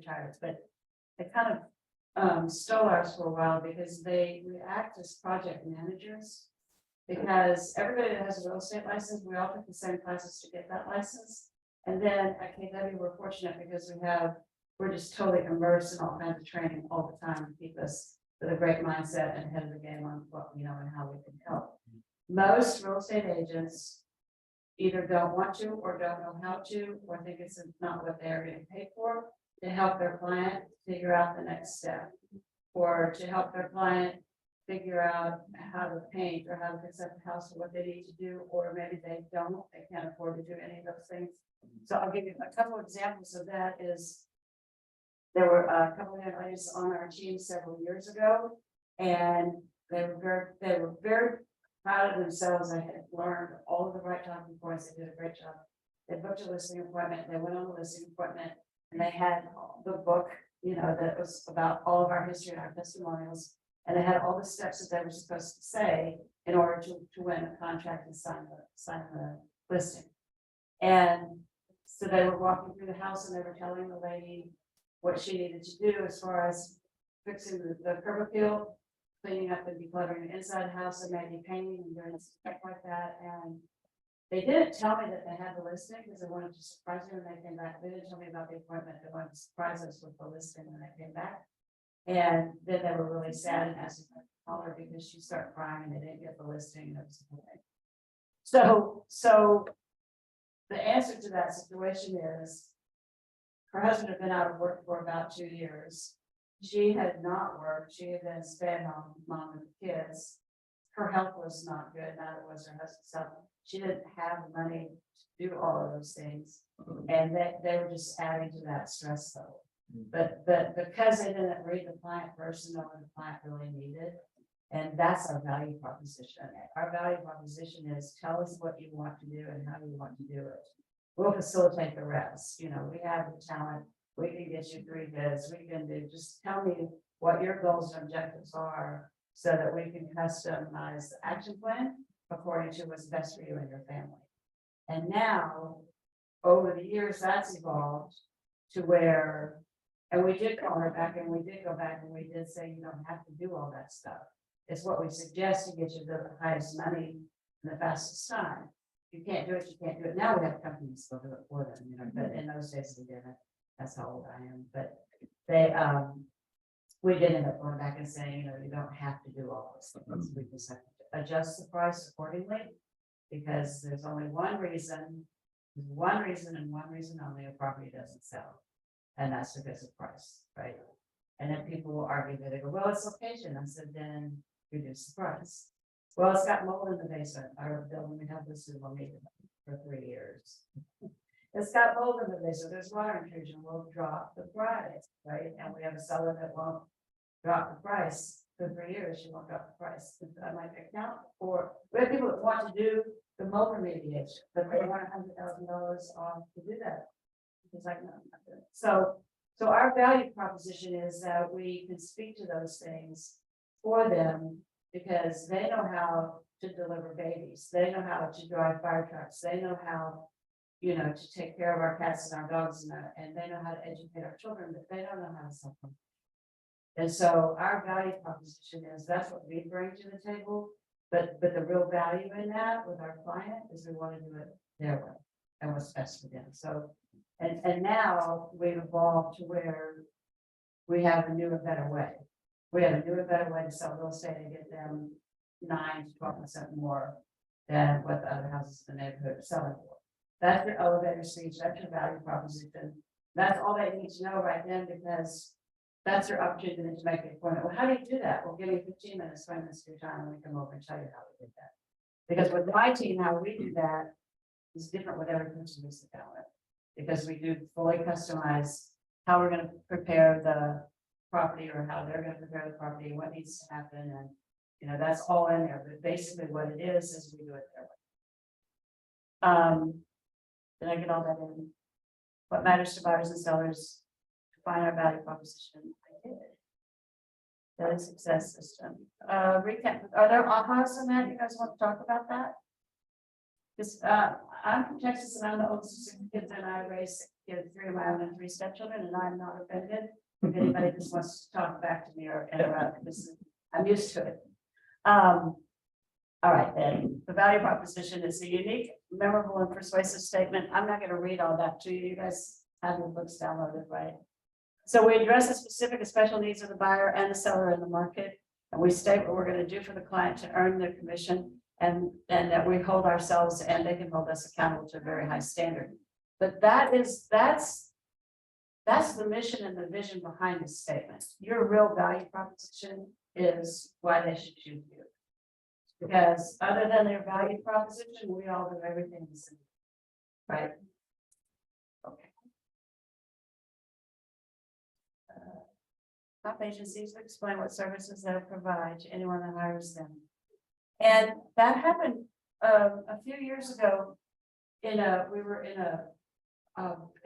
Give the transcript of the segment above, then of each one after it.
retired, but they kind of stole ours for a while because we act as project managers. Because everybody that has a real estate license, we all took the same classes to get that license. And then at KW, we're fortunate because we're just totally immersed in all kinds of training all the time to keep us with a great mindset and ahead of the game on what we know and how we can help. Most real estate agents either don't want to or don't know how to, or think it's not what they're getting paid for, to help their client figure out the next step, or to help their client figure out how to paint or how to fix up the house or what they need to do, or maybe they can't afford to do any of those things. So I'll give you a couple of examples of that. Is there were a couple of young ladies on our team several years ago, and they were very proud of themselves. I had learned all of the right talking points. They did a great job. They booked a listing appointment. They went on the listing appointment, and they had the book, that was about all of our history and our testimonials. And they had all the steps that they were supposed to say in order to win a contract and sign the listing. And so they were walking through the house and they were telling the lady what she needed to do as far as fixing the curb appeal, cleaning up and decluttering inside the house, and maybe painting and doing stuff like that. And they didn't tell me that they had the listing because they wanted to surprise me when they came back. They didn't tell me about the appointment. They wanted to surprise us with the listing when they came back. And then they were really sad and asked me to call her because she started crying and they didn't get the listing. So the answer to that situation is her husband had been out of work for about 2 years. She had not worked. She had been stay-at-home mom with the kids. Her health was not good. Neither was her husband's health. She didn't have money to do all of those things. And they were just adding to that stress level. But because they didn't read the client first and know what the client really needed, and that's our value proposition. Our value proposition is tell us what you want to do and how you want to do it. We'll facilitate the rest. We have the talent. We can get you 3 bids. We can do, just tell me what your goals and objectives are so that we can customize the action plan according to what's best for you and your family. And now, over the years, that's evolved to where, and we did call her back and we did go back and we did say, you don't have to do all that stuff. It's what we suggest to get you the highest money in the fastest time. You can't do it, you can't do it. Now we have companies that do it for them, but in those days we didn't. That's how old I am. But we did end up going back and saying, you don't have to do all those things. We just have to adjust the price accordingly, because there's only one reason and one reason only a property doesn't sell. And that's because of price, right? And then people will argue that they go, well, it's location. I said, then reduce the price. Well, it's got mold in the basement. Our building, we have this will need for 3 years. It's got mold in the basement. There's water intrusion. We'll drop the price, right? And we have a seller that won't drop the price for 3 years. She won't drop the price. I might account for. We have people that want to do the mold remediation, but they want $100,000 off to do that. It's like, no, I'm not doing it. So our value proposition is that we can speak to those things for them because they know how to deliver babies. They know how to drive fire trucks. They know how, to take care of our cats and our dogs and they know how to educate our children, but they don't know how to sell them. And so our value proposition is that's what we bring to the table. But the real value in that with our client is we want to do it their way and what's best for them. So and now we've evolved to where we have a new and better way. We have a new and better way to sell real estate and get them 9 to 12% more than what the other houses in the neighborhood are selling for. That's your elevator speech. That's your value proposition. That's all they need to know right then, because that's your opportunity to make an appointment. Well, how do you do that? Well, give me 15 minutes, 20 minutes of your time, and we come over and tell you how we did that. Because with my team, how we do that is different with every person we sit down with. Because we do fully customize how we're going to prepare the property or how they're going to prepare the property, what needs to happen. And, that's all in there. But basically what it is we do it their way. Did I get all that in? What matters to buyers and sellers to find our value proposition? I did. The success system. Recap. Are there ahas on that? You guys want to talk about that? Because I'm from Texas and I'm the oldest of 6 kids and I raised 6 have 3 of my own and 3 stepchildren, and I'm not offended. If anybody just wants to talk back to me or interrupt, I'm used to it. All right, then, the value proposition is a unique, memorable, and persuasive statement. I'm not going to read all that to you. You guys have your books downloaded, right? So we address the specific and special needs of the buyer and the seller in the market. And we state what we're going to do for the client to earn their commission, and that we hold ourselves and they can hold us accountable to a very high standard. But that's the mission and the vision behind this statement. Your real value proposition is why they should choose you. Because other than their value proposition, we all do everything the same, right? Okay. Top agencies explain what services they provide to anyone that hires them. And that happened a few years ago. We were in a,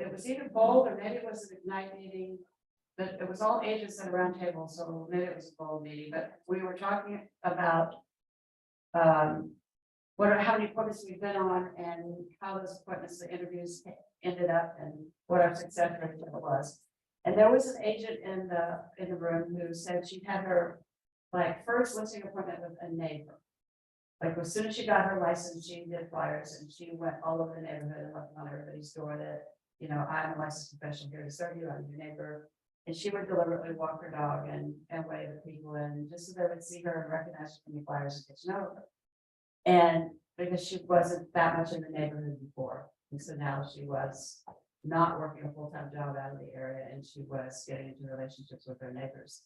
it was either Bold or maybe it was an Ignite meeting, but it was all agents at a round table, so maybe it was a Bold meeting. But we were talking about how many appointments we've been on and how those appointments, the interviews ended up, and what our success rate was. And there was an agent in the room who said she had her first listing appointment with a neighbor. Like as soon as she got her license, she did flyers and she went all over the neighborhood and left on everybody's door that, I'm a licensed professional here to serve you, I'm your neighbor. And she would deliberately walk her dog and wave at people, and just so they would see her and recognize her from the flyers and get to know her. And because she wasn't that much in the neighborhood before. And so now she was not working a full-time job out of the area, and she was getting into relationships with her neighbors.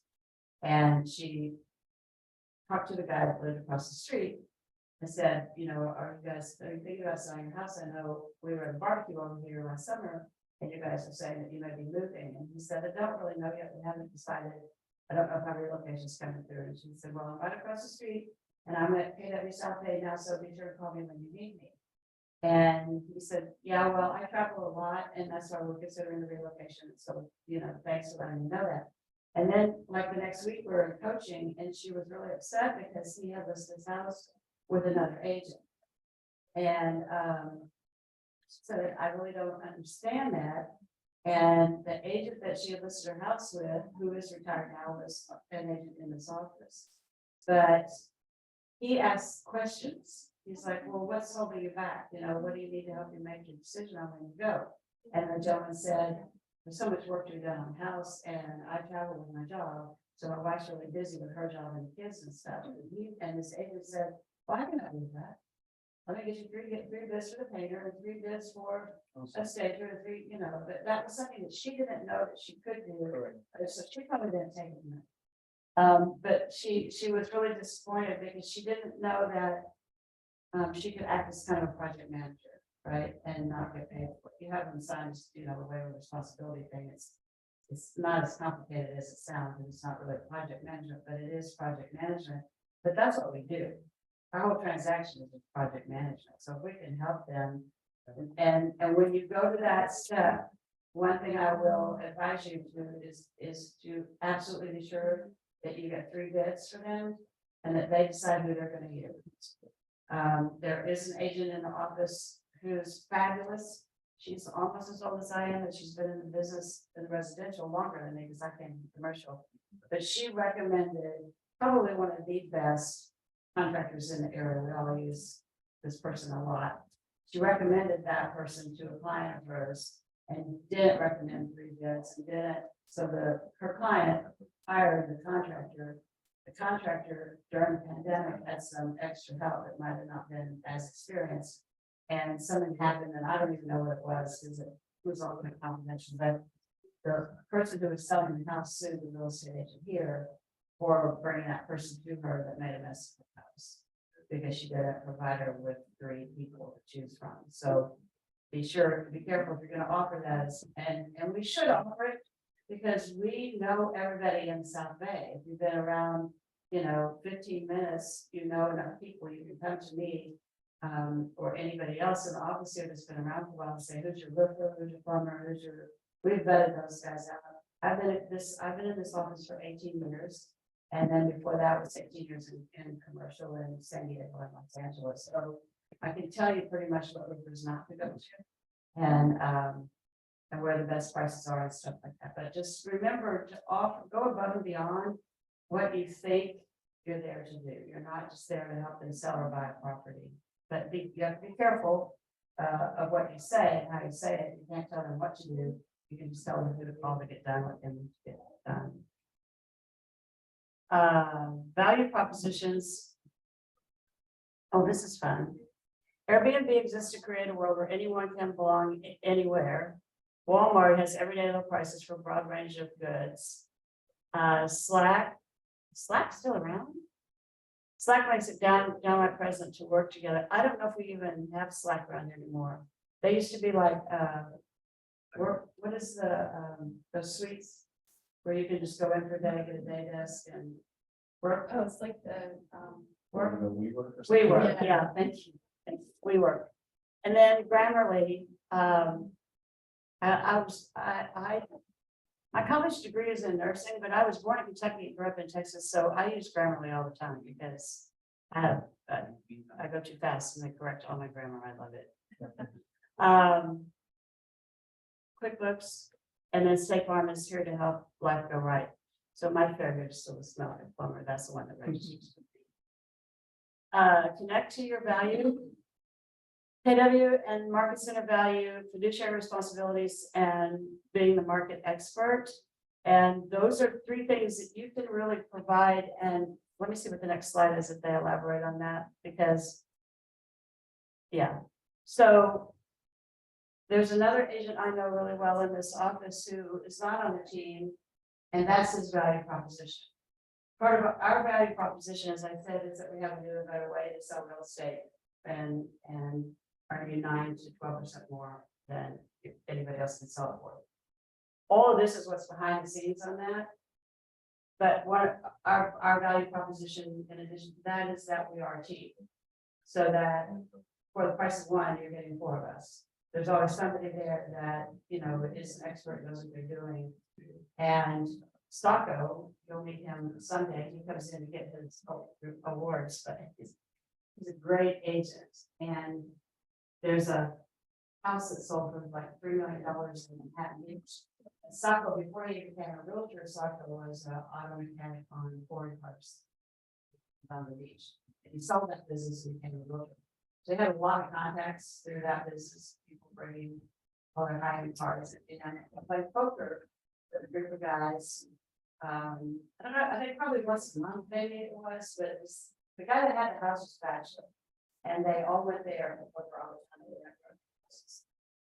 And she talked to the guy that lived across the street and said, are you thinking about selling your house? I know we were at a barbecue over here last summer, and you guys are saying that you may be moving. And he said, I don't really know yet. We haven't decided. I don't know if our relocation is coming through. And she said, well, I'm right across the street, and I'm at KW South Bay now, so be sure to call me when you need me. And he said, yeah, well, I travel a lot, and that's why we're considering the relocation. So, thanks for letting me know that. And then, the next week, we were coaching, and she was really upset because he had listed his house with another agent. And she said, I really don't understand that. And the agent that she had listed her house with, who is retired now, was an agent in this office. But he asked questions. He's like, well, what's holding you back? What do you need to help you make your decision on when you go? And the gentleman said, there's so much work to be done on the house, and I travel with my job. So my wife's really busy with her job and the kids and stuff. And this agent said, well, I cannot do that. Let me get you three bids for the painter and 3 bids for a stager and 3, but that was something that she didn't know that she could do. So she probably didn't take it. But she was really disappointed because she didn't know that she could act as kind of a project manager, right? And not get paid for it. You have them sign, the waiver responsibility thing. It's not as complicated as it sounds, and it's not really project management, but it is project management. But that's what we do. Our whole transaction is project management. So if we can help them, and when you go to that step, one thing I will advise you to do is to absolutely be sure that you get 3 bids for them, and that they decide who they're going to use. There is an agent in the office who's fabulous. She's almost as old as I am, and she's been in the business in the residential longer than me because I came from commercial. But she recommended probably one of the best contractors in the area. We all use this person a lot. She recommended that person to a client of hers and didn't recommend 3 bids and didn't. So her client hired the contractor. The contractor during the pandemic had some extra help that might have not been as experienced. And something happened, and I don't even know what it was because it was all kind of confidential. But the person who was selling the house sued the real estate agent here for bringing that person to her that made a mess of the house because she didn't provide her with 3 people to choose from. So be careful if you're going to offer that, and we should offer it because we know everybody in South Bay. If you've been around, 15 minutes, enough people, you can come to me or anybody else in the office here that's been around for a while and say, who's your roofer, who's your plumber, we've vetted those guys out. I've been in this office for 18 years. And then before that was 18 years in commercial in San Diego and Los Angeles. So I can tell you pretty much what roofers not to go to. And and where the best prices are and stuff like that. But just remember to go above and beyond what you think you're there to do. You're not just there to help them sell or buy a property. But you have to be careful of what you say and how you say it. You can't tell them what to do. You can just tell them who to call to get done what they need to get done. Value propositions. Oh, this is fun. Airbnb exists to create a world where anyone can belong anywhere. Walmart has everyday low prices for a broad range of goods. Slack's still around? Slack makes it downright present to work together. I don't know if we even have Slack around anymore. They used to be like, what is those suites where you can just go in for a day, get a day desk and work? Oh, it's like the, Work. We We work, Yeah. yeah, thank you. We work. And then Grammarly, my college degree is in nursing, but I was born in Kentucky and grew up in Texas, so I use Grammarly all the time because I go too fast and they correct all my grammar. I love it. QuickBooks, and then State Farm is here to help life go right. So my favorite is still the smell like a plumber. That's the one that registers. Connect to your value. KW and market center value, fiduciary responsibilities, and being the market expert. And those are three things that you can really provide. And let me see what the next slide is if they elaborate on that, because yeah. So there's another agent I know really well in this office who is not on the team, and that's his value proposition. Part of our value proposition, as I said, is that we have a new and better way to sell real estate and argue 9 to 12% more than if anybody else can sell it for. All of this is what's behind the scenes on that. But what our value proposition, in addition to that, is that we are a team. So that for the price of one, you're getting 4 of us. There's always somebody there that, you know, is an expert, knows what they're doing. And Stocko, you'll meet him someday. He comes in to get his awards, but he's a great agent. And there's a house that sold for like $3 million in Manhattan Beach. And Stocko, before he became a realtor, Stocko was an auto mechanic on foreign cars on the beach. And he sold that business and became a realtor. So he had a lot of contacts through that business, people bringing all their high-end cars. And I played poker with a group of guys. I don't know, I think probably once a month, maybe it was, but it was the guy that had the house was bachelor. And they all went there and poker all the time.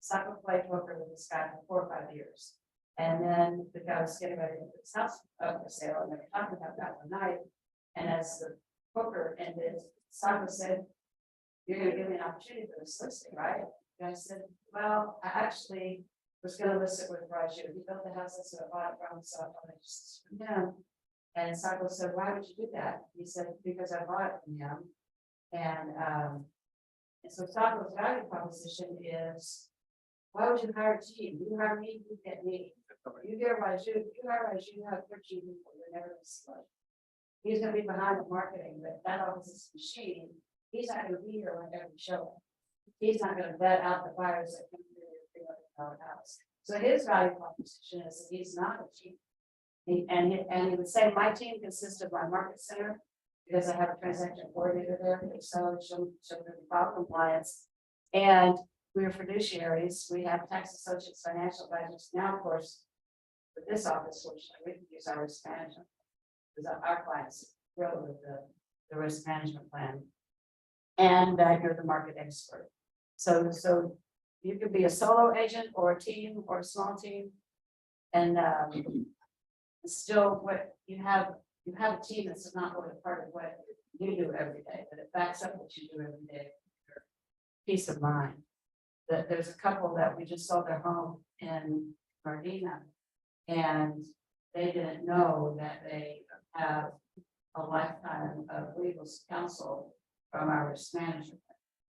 Stocko played poker with this guy for 4 or 5 years. And then the guy was getting ready to put his house up for sale, and they were talking about that one night. And as the poker ended, Stocko said, "You're gonna give me an opportunity for this listing, right?" And I said, "Well, I actually was gonna list it with Raju. He built the house, so I bought it from him, so I thought I just from him." And Stocko said, "Why would you do that?" He said, "Because I bought it from him." And so Stocko's value proposition is, why would you hire a team? You hire me, you get me. You get Raju, you hire Raju, you have 13 people, you're never gonna see it. He's gonna be behind the marketing, but that office is machine. He's not gonna be here when every show. He's not gonna vet out the buyers that come through the house. So his value proposition is that he's not a team. And he would say, my team consists of my market center, because I have a transaction coordinator there, so she'll file compliance. And we are fiduciaries. We have tax associates, financial advisors. Now, of course, with this office, which we can use our risk management, because our clients grow with the risk management plan. And you're the market expert. So you could be a solo agent or a team or a small team. And still what you have a team that's not really part of what you do every day, but it backs up what you do every day. Peace of mind. That there's a couple that we just sold their home in Gardena, and they didn't know that they have a lifetime of legal counsel from our risk management.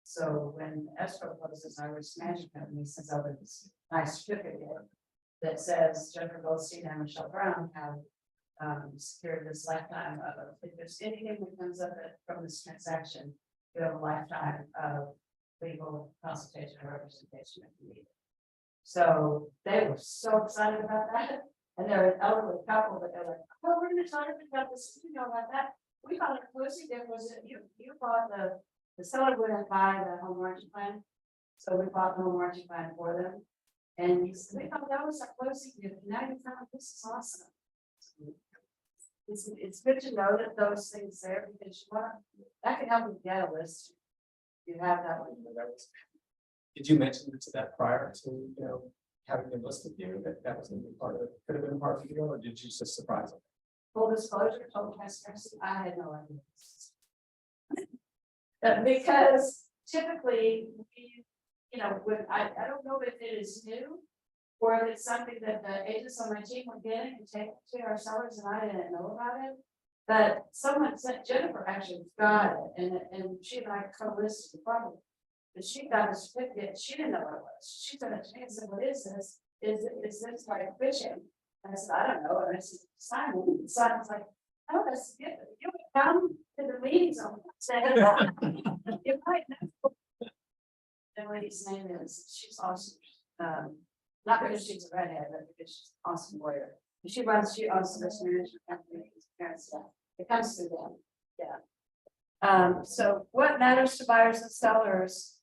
So when escrow closes, our risk management company sends out this nice certificate that says Jennifer Goldstein and Michelle Brown have secured this lifetime of, if there's anything that comes up from this transaction, you have a lifetime of legal consultation or representation if you need it. So they were so excited about that. And they're an elderly couple, but they're like, oh, we're gonna talk about this, you know, about that. We thought a closing did was that you bought the seller wouldn't buy the home warranty plan. So we bought the home warranty plan for them. And he said, we thought that was a closing gift. Now you found this is awesome. It's good to know that those things there because you want, that can help you get a list. You have that one. Did you mention to that prior to, having them listed here, that was gonna be part of it, could have been part of the deal, or did you just surprise them? Full disclosure, total transparency, I had no idea. Because typically, when I don't know if it is new. Or if it's something that the agents on my team were getting and take to our sellers and I didn't know about it. But someone said Jennifer actually got it and she and I co-listed the property. But she got a certificate, she didn't know what it was. She said, I said, what is this? Is this like fishing? And I said, I don't know. And I said, Simon. Simon's like, oh, that's good. You would come to the meetings on Saturday. You might know. The lady's name is, she's awesome. Not because she's a redhead, but because she's an awesome lawyer. She owns this management company. It comes through them. Yeah. So what matters to buyers and sellers,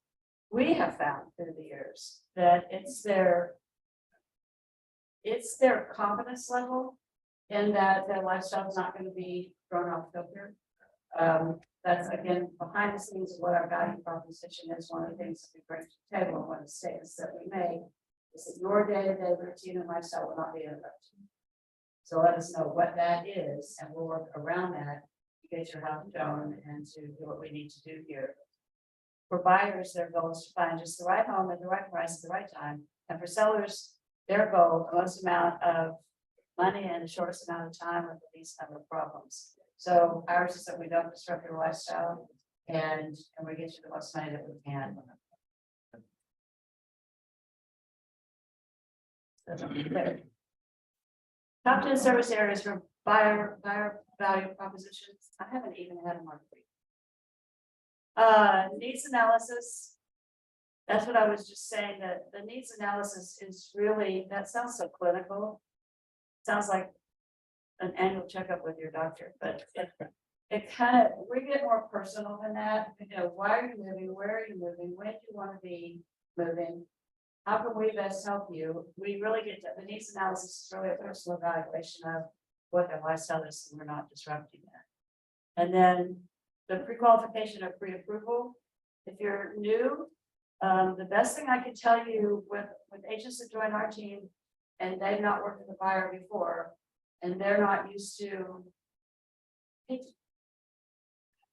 we have found through the years that it's their confidence level in that their lifestyle is not going to be thrown off kilter. That's again behind the scenes of what our value proposition is. One of the things that we bring to the table and one of the statements that we make is that your day-to-day routine and lifestyle will not be interrupted. So let us know what that is, and we'll work around that to get your house shown and to do what we need to do here. For buyers, their goal is to find just the right home at the right price at the right time. And for sellers, their goal, the most amount of money in the shortest amount of time with the least number of problems. So ours is that we don't disrupt your lifestyle and we get you the most money that we can. Top 10 service areas for buyer value propositions. I haven't even had a market. Needs analysis. That's what I was just saying, that the needs analysis is really, that sounds so clinical. Sounds like an annual checkup with your doctor, but it kind of, we get more personal than that. Why are you moving? Where are you moving? When do you want to be moving? How can we best help you? We really get to the needs analysis is really a personal evaluation of what their lifestyle is, and we're not disrupting that. And then the pre-qualification of pre-approval. If you're new, the best thing I can tell you with agents that join our team and they've not worked with a buyer before, and they're not used to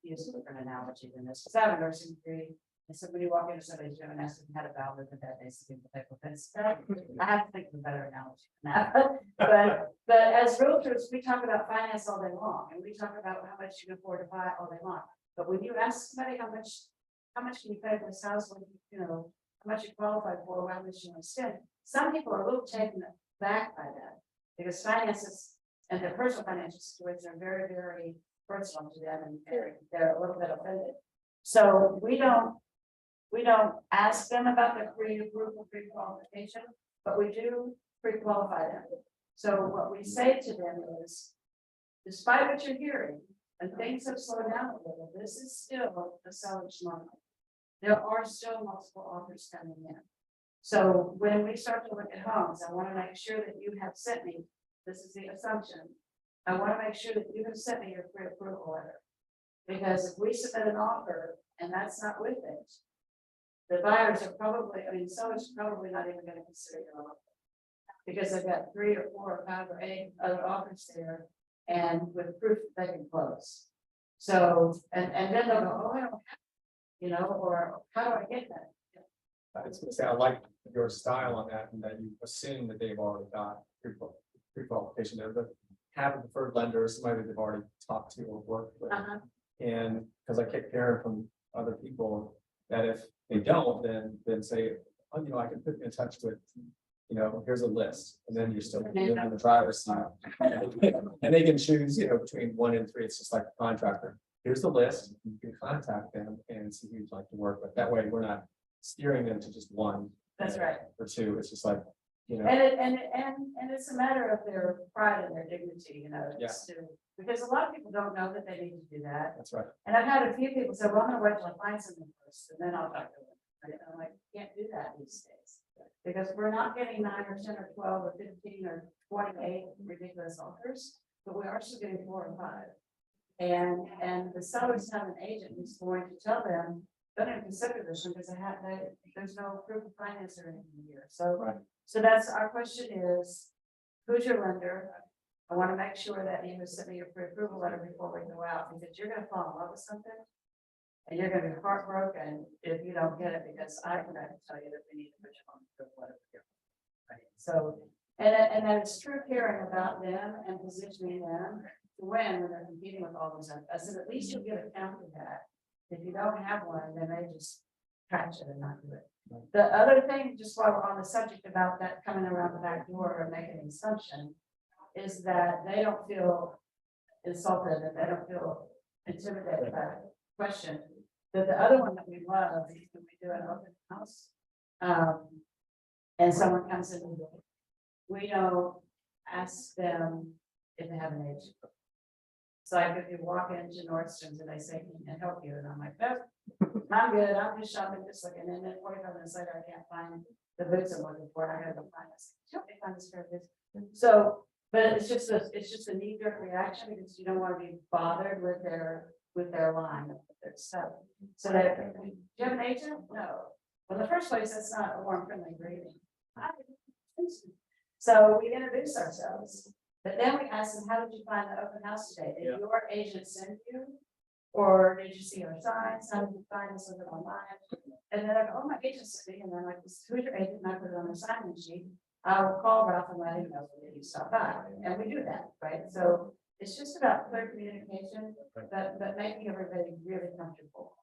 use a different analogy than this, because I have a nursing degree. And so when you walk into somebody's room and ask them how to valve with that, they see people take offense. I have to think of a better analogy than that. But as realtors, we talk about finance all day long, and we talk about how much you can afford to buy all day long. But when you ask somebody how much can you pay for this house, when how much you qualify for, how much you want to spend, some people are a little taken back by that because finances and their personal financial situations are very, very personal to them, and they're a little bit offended. So we don't ask them about the pre-approval, pre-qualification, but we do pre-qualify them. So what we say to them is, despite what you're hearing, and things have slowed down a little, this is still the seller's market. There are still multiple offers coming in. So when we start to look at homes, I want to make sure that you have sent me, this is the assumption, I want to make sure that you have sent me your pre-approval letter. Because if we submit an offer and that's not with it, the buyers are probably, sellers are probably not even going to consider your offer. Because they've got 3 or 4 or 5 or 8 other offers there, and with proof that they can close. So, and then they'll go, oh, I don't have, or how do I get that? I was going to say, I like your style on that, and that you assume that they've already got pre-qualification there, but have a preferred lender, somebody that they've already talked to or worked with. And because I kept hearing from other people that if they don't, then say, oh, I can put you in touch with, here's a list, and then you're still in the driver's seat. And they can choose, between 1 and 3. It's just like a contractor. Here's the list. You can contact them and see who you'd like to work with. That way, we're not steering them to just one That's right. Or two, it's just like, you know, And it's a matter of their pride and their dignity, you know, it's to, because a lot of people don't know that they need to do that. that's right. And I've had a few people say, well, I'm gonna wait till I find something first, and then I'll talk to them. Right? And I'm like, you can't do that these days. Because we're not getting 9 or 10 or 12 or 15 or 28 ridiculous offers, but we are still getting 4 or 5. And the sellers have an agent who's going to tell them, don't even consider this one because there's no proof of finance or anything here. So, Right. so that's our question is, who's your lender? I want to make sure that you send me your pre-approval letter before we go out, because you're gonna fall in love with something. And you're gonna be heartbroken if you don't get it, because I'm gonna tell you that we need to put you on the letter. Right? So, and then it's true caring about them and positioning them to win when they're competing with all those others. I said, at least you'll get a count of that. If you don't have one, then they just catch it and not do it. The other thing, just while we're on the subject about that coming around the back door and making an assumption, is that they don't feel insulted and they don't feel intimidated by the question. That the other one that we love is when we do an open house. And someone comes in, we don't ask them if they have an age. So like if you walk into Nordstrom's and they say, can I help you? And I'm like, no, I'm good. I'm just shopping, just looking. And then 45 minutes later, I can't find the boots I'm looking for. And I gotta go find this. Help me find this pair of boots. So, but it's just a knee-jerk reaction because you don't want to be bothered with their line, with their stuff. So that, do you have an agent? No. Well, in the first place, that's not a warm, friendly greeting. So we introduce ourselves, but then we ask them, how did you find the open house today? Did your agent send you? Or did you see our signs? How did you find us online? And then I go, oh, my agent sent me, and then like, who's your agent? And I put it on the sign-in sheet. I will call Ralph and let him know that you stop by, and we do that, right? So it's just about clear communication, but making everybody really comfortable.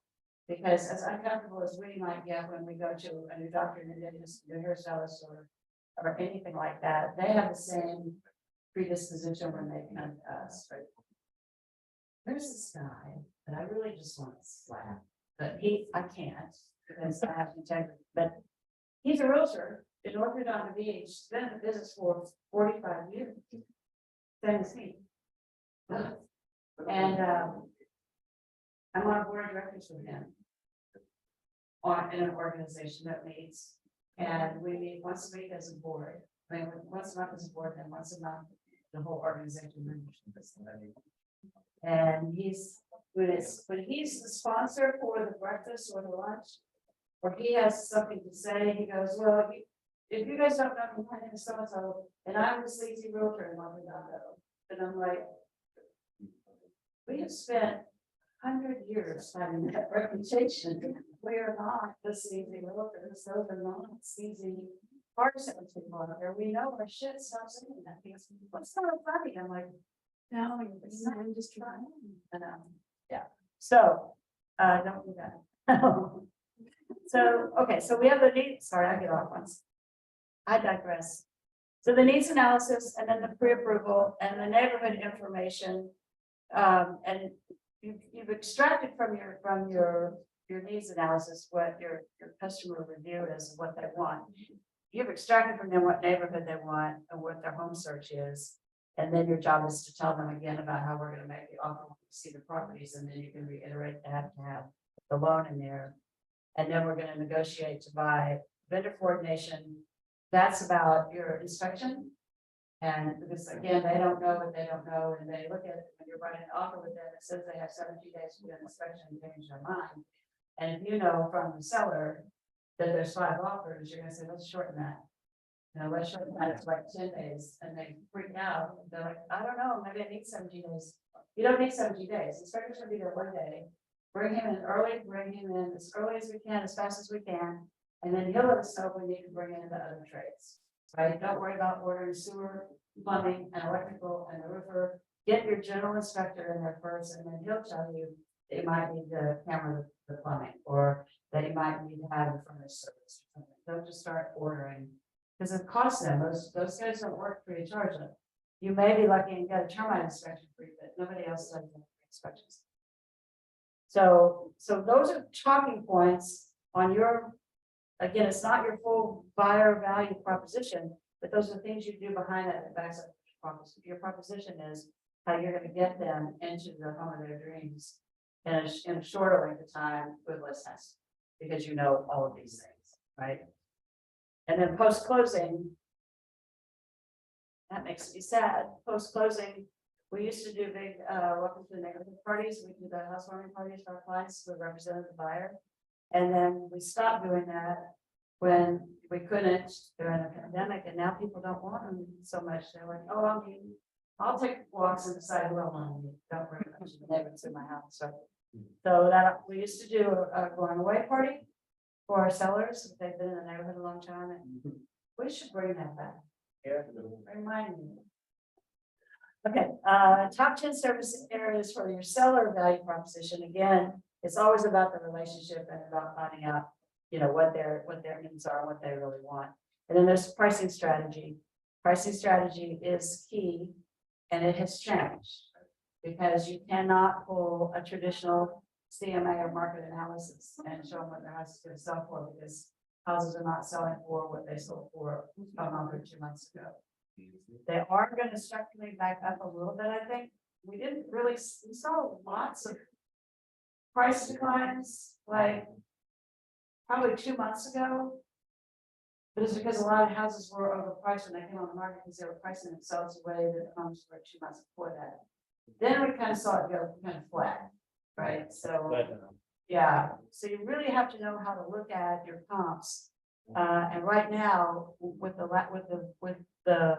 Because as uncomfortable as we might get when we go to a new doctor and a dentist, a hairstylist, or anything like that, they have the same predisposition when they come to us, right? There's this guy that I really just want to slap, but I can't because I have integrity, but he's a realtor in North Redondo Beach, been in the business for 45 years. Same as me. And I'm on a board of directors with him in an organization that meets, and we meet once a week as a board. I mean, once a month as a board, and once a month the whole organization membership. And when he's the sponsor for the breakfast or the lunch, or he has something to say, he goes, well, if you guys don't know, my name is so-and-so, and I'm the sleazy realtor in North Redondo. And I'm like, we have spent 100 years having that reputation. We are not the sleazy realtors. Those are not sleazy parts that people out there. We know our shit. Stop saying that. Because what's so funny? I'm like, no, I'm just trying. And yeah. So don't do that. So okay, so we have the needs. Sorry, I get off once. I digress. So the needs analysis, and then the pre-approval, and the neighborhood information, and you've extracted from your needs analysis what your customer review is, what they want. You've extracted from them what neighborhood they want and what their home search is, and then your job is to tell them again about how we're going to make the offer when you see the properties, and then you can reiterate that to have the loan in there, and then we're going to negotiate to buy vendor coordination. That's about your inspection. And because again, they don't know what they don't know, and they look at it when you're writing an offer with them, it says they have 17 days to do an inspection and change their mind. And if you know from the seller that there's 5 offers, you're gonna say, let's shorten that. You know, let's shorten that to like 10 days, and they freak out. They're like, I don't know, maybe I need 17 days. You don't need 17 days. Inspector's gonna be there one day. Bring him in early, bring him in as early as we can, as fast as we can. And then he'll let us know if we need to bring in the other trades, right? Don't worry about ordering sewer, plumbing, and electrical, and the roofer. Get your general inspector in there first, and then he'll tell you that you might need to hammer the plumbing, or that you might need to have the furnace service. Don't just start ordering, because it costs them. Those guys don't work free of charge. You may be lucky and get a termite inspection free, but nobody else does inspections. So those are talking points on your again, it's not your full buyer value proposition, but those are the things you do behind it that backs up your proposition is how you're gonna get them into the home of their dreams in a shorter length of time with less hassle, because you know all of these things, right? And then post-closing, that makes me sad. Post-closing, we used to do big, welcome to the neighborhood parties. We do the housewarming parties for our clients who represented the buyer. And then we stopped doing that when we couldn't during the pandemic, and now people don't want them so much. They're like, oh, I mean, I'll take walks and decide who I want to meet. Don't bring a bunch of neighbors in my house. So that we used to do a going away party for our sellers if they've been in the neighborhood a long time, and we should bring that back. Yeah. Remind me. Okay, top 10 service areas for your seller value proposition. Again, it's always about the relationship and about finding out, you know, what their needs are, what they really want. And then there's pricing strategy. Pricing strategy is key, and it has changed because you cannot pull a traditional CMA or market analysis and show them what their house is going to sell for, because houses are not selling for what they sold for a month or 2 months ago. They are going to structurally back up a little bit, I think. We didn't really, we saw lots of price declines, like probably 2 months ago. But it's because a lot of houses were overpriced when they came on the market because they were pricing themselves away that homes were 2 months before that. Then we kind of saw it go kind of flat, right? So yeah, so you really have to know how to look at your comps. And right now, with the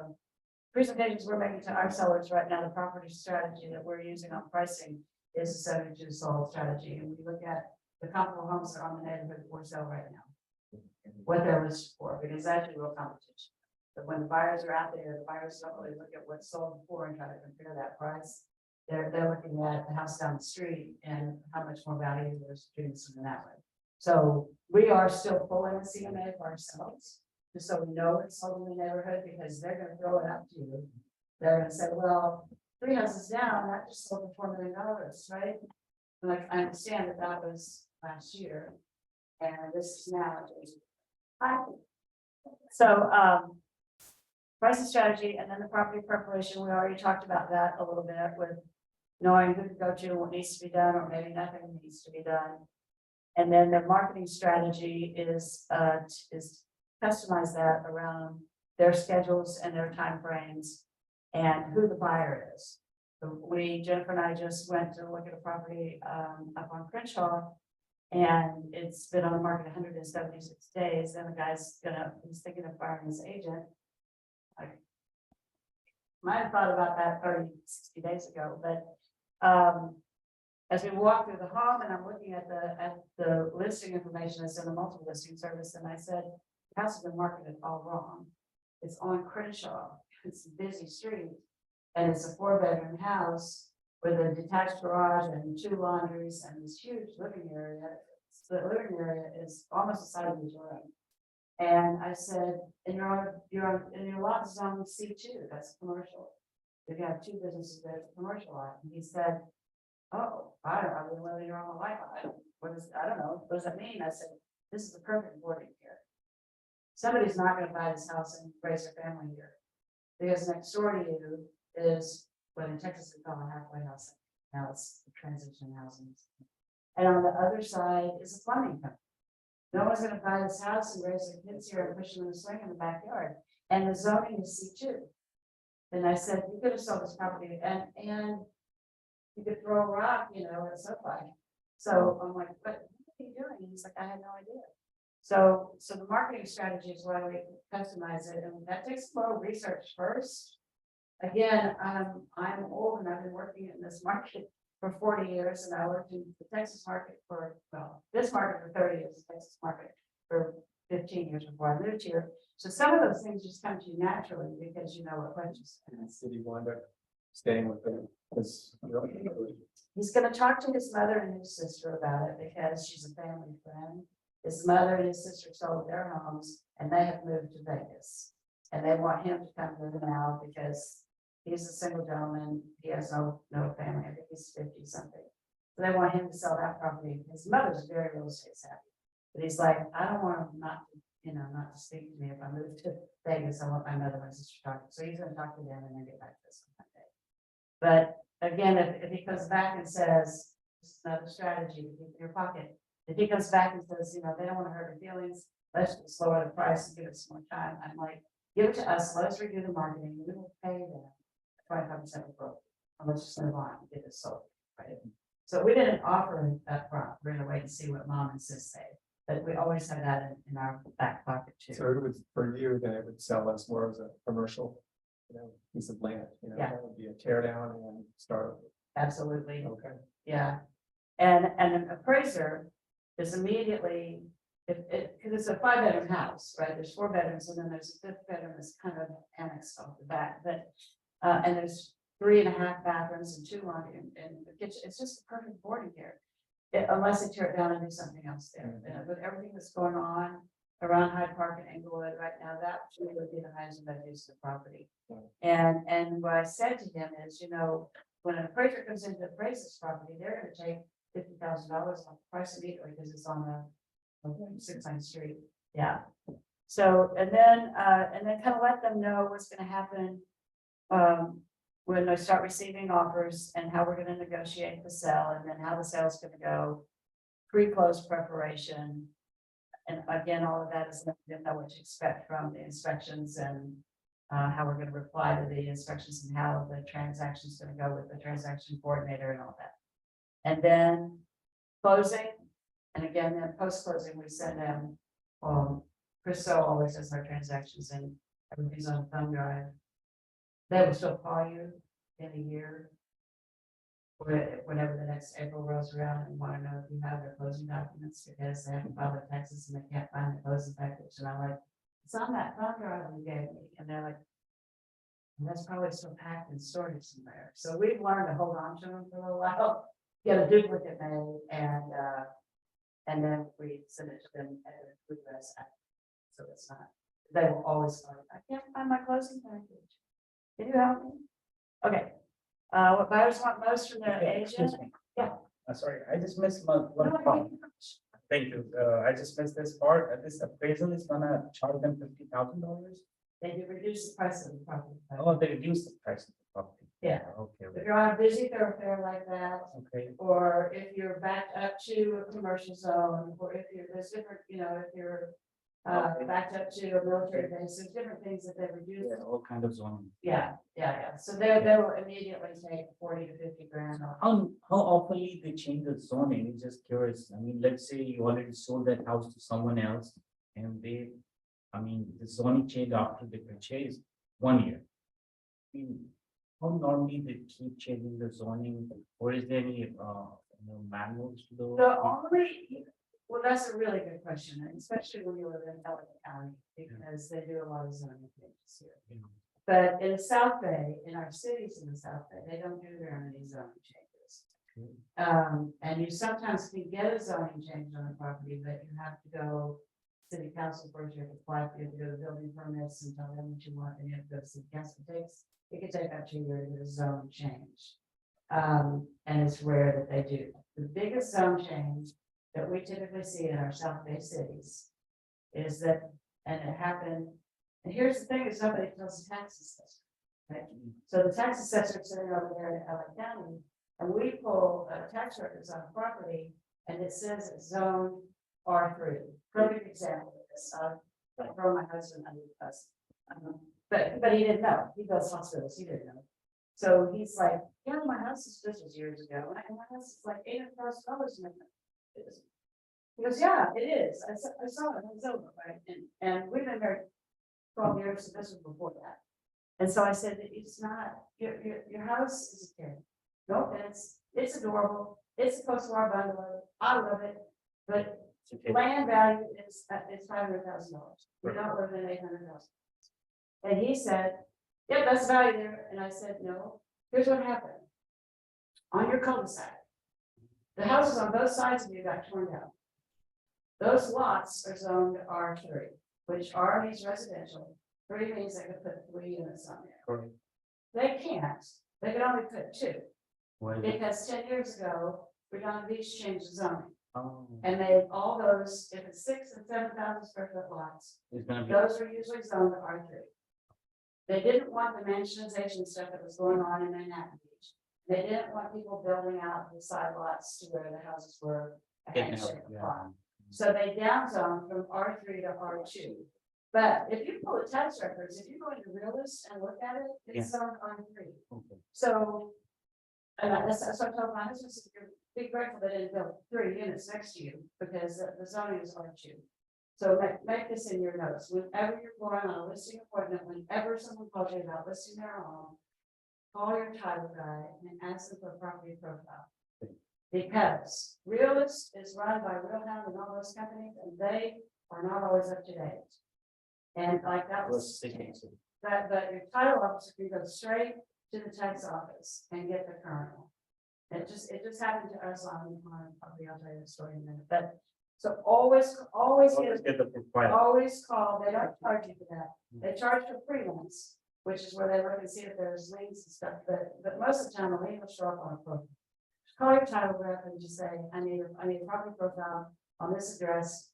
presentations we're making to our sellers right now, the property strategy that we're using on pricing is a 72 sold strategy. And we look at the comparable homes that are on the neighborhood for sale right now, what they're listed for, because that's your real competition. But when the buyers are out there, the buyers don't really look at what's sold before and try to compare that price. They're looking at the house down the street and how much more value there's doing something that way. So we are still pulling a CMA for ourselves, just so we know it's sold in the neighborhood, because they're going to throw it up to you. They're going to say, well, 3 houses down, that just sold for $4 million, right? Like, I understand that that was last year, and this is now. So, pricing strategy, and then the property preparation. We already talked about that a little bit with knowing who to go to, what needs to be done, or maybe nothing needs to be done. And then the marketing strategy is customize that around their schedules and their timeframes and who the buyer is. So Jennifer and I just went to look at a property up on Crenshaw, and it's been on the market 176 days. And the guy's he's thinking of firing his agent. I might have thought about that 60 days ago, but as we walk through the home and I'm looking at the listing information, it's in the multiple listing service, and I said, the house has been marketed all wrong. It's on Crenshaw. It's a busy street, and it's a 4-bedroom house with a detached garage and 2 laundries and this huge living area. So the living area is almost the size of the room. And I said, and your lot is on C2, that's commercial. If you have 2 businesses, there's a commercial lot. And he said, oh, I don't know whether you're on the Wi-Fi. I don't know. What does that mean? I said, this is the perfect wording here. Somebody's not going to buy this house and raise their family here, because next door to you is what in Texas we call a halfway house. Now it's transition housing. And on the other side is a plumbing company. No one's going to buy this house and raise their kids here and push them in the swing in the backyard. And the zoning is C2. And I said, you could have sold this property and you could throw a rock, at SoFi. So I'm like, what are you doing? And he's like, I had no idea. So the marketing strategy is why we customize it. And that takes a little research first. Again, I'm old and I've been working in this market for 40 years, and I worked in the Texas market this market for 30 years, the Texas market for 15 years before I moved here. So some of those things just come to you naturally because you know what questions. And City wound up staying with them because he's going to talk to his mother and his sister about it because she's a family friend. His mother and his sister sold their homes and they have moved to Vegas, and they want him to come with them now because he's a single gentleman. He has no family. I think he's 50 something. So they want him to sell that property. His mother's very real estate savvy. But he's like, I don't want him not to, not to speak to me if I move to Vegas. I want my mother and my sister to talk. So he's gonna talk to them and then get back to us on Monday. But again, if he comes back and says, this is another strategy to keep in your pocket. If he comes back and says, they don't want to hurt your feelings, let's just lower the price and give us more time. I'm like, give it to us, let us redo the marketing, we will pay them 25% of growth. And let's just move on and get this sold, right? So we didn't offer it up front. We're gonna wait and see what mom and sis say. But we always have that in our back pocket too. So it would, for you, then it would sell us more as a commercial, piece of land, Yeah. that would be a tear down and start. Absolutely, Okay. yeah. And an appraiser is immediately, because it's a 5-bedroom house, right? There's 4 bedrooms and then there's a 5th bedroom that's kind of annexed off the back, but and there's 3.5 bathrooms and 2 laundry and the kitchen. It's just a perfect boarding here. Unless they tear it down and do something else there. With everything that's going on around Hyde Park and Englewood right now, that really would be the highest and best use of the property. And what I said to him is, when an appraiser comes into the appraiser's property, they're gonna take $50,000 off the price immediately because it's on the 6th Street. Yeah. So, and then kind of let them know what's gonna happen when they start receiving offers and how we're gonna negotiate the sale and then how the sale is gonna go, pre-close preparation. And again, all of that is letting them know what to expect from the inspections and how we're gonna reply to the inspections and how the transaction is gonna go with the transaction coordinator and all that. And then closing, and again, then post-closing, we send them, Christo always does our transactions and everything's on a thumb drive. They will still call you in a year, whenever the next April rolls around and want to know if you have their closing documents because they haven't filed their taxes and they can't find the closing package. And I'm like, it's on that thumb drive you gave me. And they're like, that's probably still packed and stored somewhere. So we've learned to hold on to them for a little while, get a duplicate made, and then we send it to them at the address. So it's not, they will always find, I can't find my closing package. Can you help me? Okay. What buyers want most from their agent? Yeah. Sorry, I just missed one part. Thank you. I just missed this part. This appraisal is gonna charge them $50,000. They do reduce the price of the property. Oh, they reduce the price of the property. Yeah. Okay. If you're on a busy thoroughfare like that, Okay. or if you're backed up to a commercial zone, or if you're, there's different, if you're backed up to a military base, there's different things that they reduce. Yeah, all kind of zoning. Yeah. So they will immediately take 40 to 50 grand off. How often they change the zoning? Just curious. I mean, let's say you already sold that house to someone else and the zoning change after they purchase 1 year. I mean, how normally they keep changing the zoning, or is there any manuals to those? The only, well, that's a really good question, and especially when you live in Ellicott County, because they do a lot of zoning changes here. Yeah. But in the South Bay, in our cities in the South Bay, they don't do very many zoning changes. Okay. And you sometimes can get a zoning change on a property, but you have to go city council first, you have to apply, you have to go to building permits and tell them what you want, and you have to go to city council. It could take up to a year to get a zone change. And it's rare that they do. The biggest zone change that we typically see in our South Bay cities is that, and it happened, and here's the thing, is nobody tells the tax assessor. Okay? So the tax assessor is sitting over there in LA County, and we pull tax records on a property, and it says it's zone R3. Perfect example of this. I throw my husband under the bus. But he didn't know. He builds hospitals. He didn't know. So he's like, yeah, my house is, this was years ago, and my house is like $800,000. He goes, yeah, it is. I saw it. It was over, right? And we've been married 12 years, so this was before that. And so I said, it's not, your house is a kid. No offense. It's adorable. It's a post-war bungalow. I love it. But land value is $500,000. We don't live in $800,000. And he said, yeah, that's value there. And I said, no, here's what happened. On your cul-de-sac, the houses on both sides of you got torn down. Those lots are zoned R3, which R means residential. 3 means they could put 3 units on there. Correct. They can't. They can only put 2. Why is it? Because 10 years ago, Redondo Beach changed the zoning. And they, all those, if it's 6,000 and 7,000 square foot lots, It's gonna be, those are usually zoned R3. They didn't want the mansionization stuff that was going on in Manhattan Beach. They didn't want people building out the side lots to where the houses were a getting out, handshake yeah. apart. So they downzoned from R3 to R2. But if you pull the tax records, if you go into Realist and look at it, it's zoned R3. Okay. So, and that's what I told my husband, said, you're be grateful they didn't build 3 units next to you, because the zoning is R2. So make this in your notes, whenever you're going on a listing appointment, whenever someone calls you about listing their home, call your title guy and ask them for a property profile. Because Realist is run by Realhound and all those companies, and they are not always up to date. And like that was, that, but your title officer can go straight to the tax office and get the current one. It just happened to us on, probably I'll tell you the story in a minute, but, so always Always get, get the profile. always call, they don't charge you for that, they charge for freelance, which is where they look and see if there's liens and stuff, but most of the time, a lien will show up on a profile. Call your title rep and just say, I need a property profile on this address.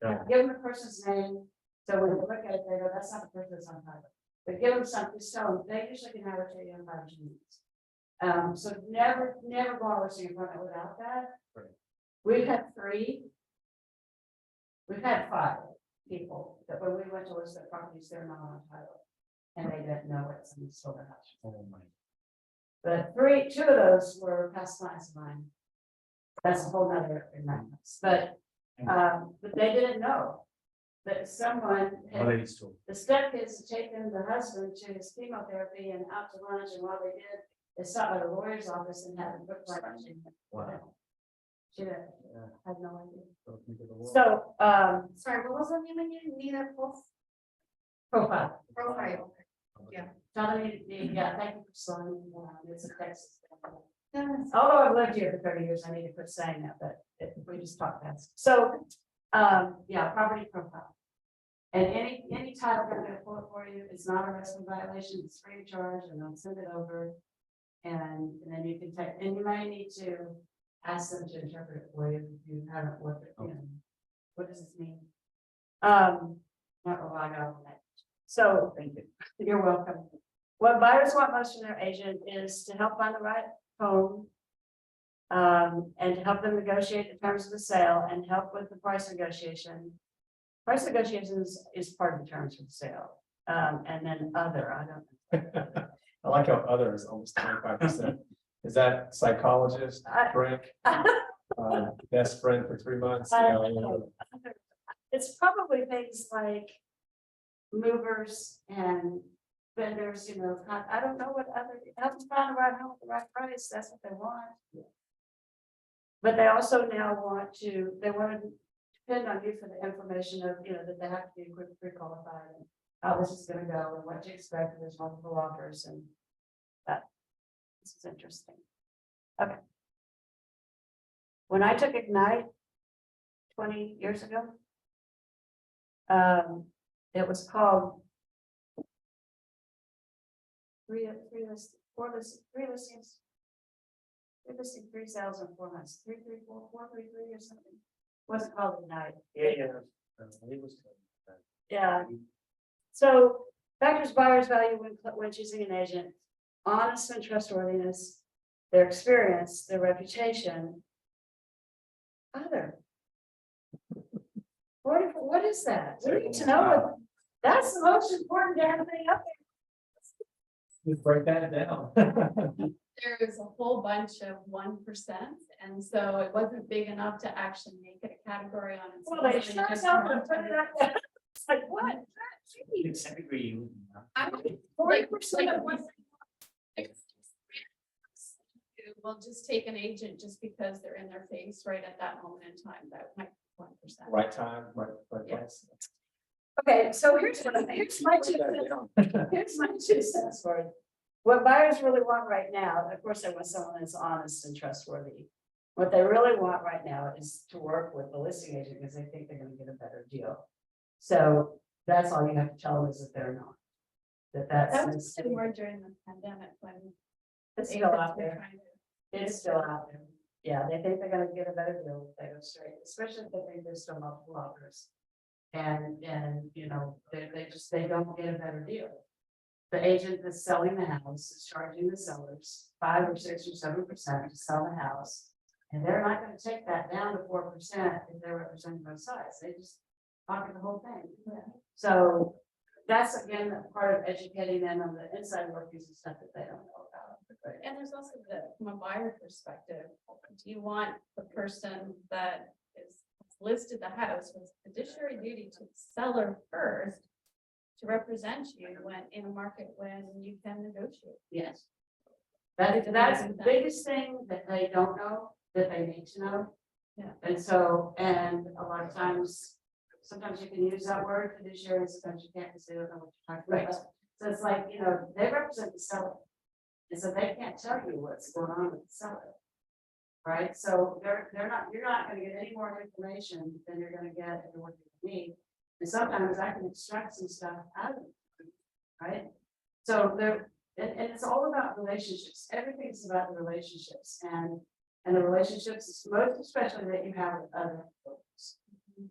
Yeah. Give them the person's name, so when they look at it, they go, that's not the person that's on title. But give them something, tell them, they usually can have it to you in 5 minutes. So never go on a listing appointment without that. Right. We've had 5 people that when we went to list their properties, they're not on title. And they didn't know it, so we sold their house. Oh my. But 2 of those were past clients of mine. That's a whole nother matters, but they didn't know that someone had, Already stored. the stepkids had taken the husband to his chemotherapy and out to lunch, and while they did, they stopped by the lawyer's office and had him booked like. Wow. She didn't, Yeah. had no idea. Welcome to the world. So, Sorry, what was the name again? Nina profile. Profile. Yeah. Tell me, yeah, thank you for slowing me down. It's a Texas. Yes. Although I've lived here for 30 years, I need to quit saying that, but we just talk fast. So, yeah, property profile. And any title they're gonna pull it for you, it's not a wrestling violation, it's free of charge, and they'll send it over. And then you can take, and you may need to ask them to interpret it for you if you haven't looked at, you know, what does this mean? Not a lot of that. So, Thank you. you're welcome. What buyers want most from their agent is to help find the right home. And to help them negotiate the terms of the sale and help with the price negotiation. Price negotiations is part of the terms of the sale. And then other, I don't. I like how other is almost 25%. Is that psychologist, Frank, best friend for 3 months? I You don't know, know. It's probably things like movers and vendors, you know, I don't know what other, help them find the right home at the right price, that's what they want. But they also now want to depend on you for the information of, you know, that they have to be pre-qualified and how this is gonna go and what to expect, and there's multiple offers and that. This is interesting. Okay. When I took Ignite 20 years ago, it was called three listings. 3 sales in 4 months, 3, 3, 4, 4, 3, 3 or something. Wasn't called Ignite. Yeah. It was. Yeah. So factors buyers value when choosing an agent, honesty and trustworthiness, their experience, their reputation. Other. What is that? We need to know what, that's the most important damn thing up You break that down. There is a whole bunch of 1%, and so it wasn't big enough to actually make it a category on its there. own. Well, they so sure just tell them lumped to put it it. up there. It's like, what? It's every. I would 40% of like, we'll just take an agent just because they're in their face right at that moment in time. That might be 1%. Right time, right Yeah. place. Okay, so here's my Break that down. Here's my 2 cents for it. What buyers really want right now, of course, they want someone that's honest and trustworthy. What they really want right now is to work with the listing agent because they think they're gonna get a better deal. So that's all you have to tell them is that they're not. That That's, was more during the pandemic when it's still out agents were there. trying to- It's still out there. Yeah, they think they're gonna get a better deal if they go straight, especially if they think there's still multiple offers. And, you know, they don't get a better deal. The agent that's selling the house is charging the sellers 5 or 6 or 7% to sell the house. And they're not gonna take that down to 4% if they're representing both sides, they just pocket the whole thing. So that's again, part of educating them on the inside workings and stuff that they don't know about. And there's also from a buyer perspective, do you want the person that is listed the house with fiduciary duty to the seller first to represent you when in a market when you can negotiate? Yes. That's the biggest thing that they don't know, that they need to know. Yeah. And so, and a lot of times, sometimes you can use that word fiduciary, sometimes you can't, because they don't know what you're talking about. So it's like, you know, they represent the seller. And so they can't tell you what's going on with the seller. Right, so you're not gonna get any more information than you're gonna get if you're working with me. And sometimes I can extract some stuff out of it, right? So and it's all about relationships, everything's about the relationships and the relationships, most especially that you have with other folks.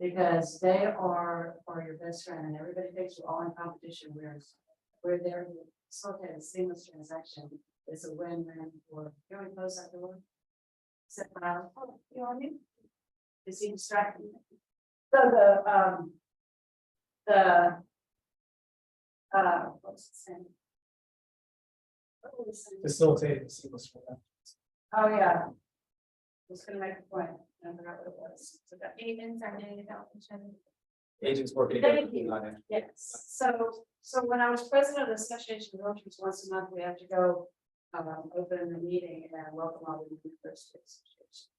Because they are your best friend and everybody thinks we're all in competition, we're there to facilitate a seamless transaction. It's a win-win for, can we close that door? Sit around, oh, you know what I mean? Is he distracting me? So what's it saying? What was it saying? Facilitating seamless for them. Oh, yeah. I was gonna make a point, I forgot what it was. So that- Agents are getting about each other. Agents working together. Thank you. Yes, so when I was president of the Association of Realtors, once a month, we have to go open the meeting and welcome all the members to the association.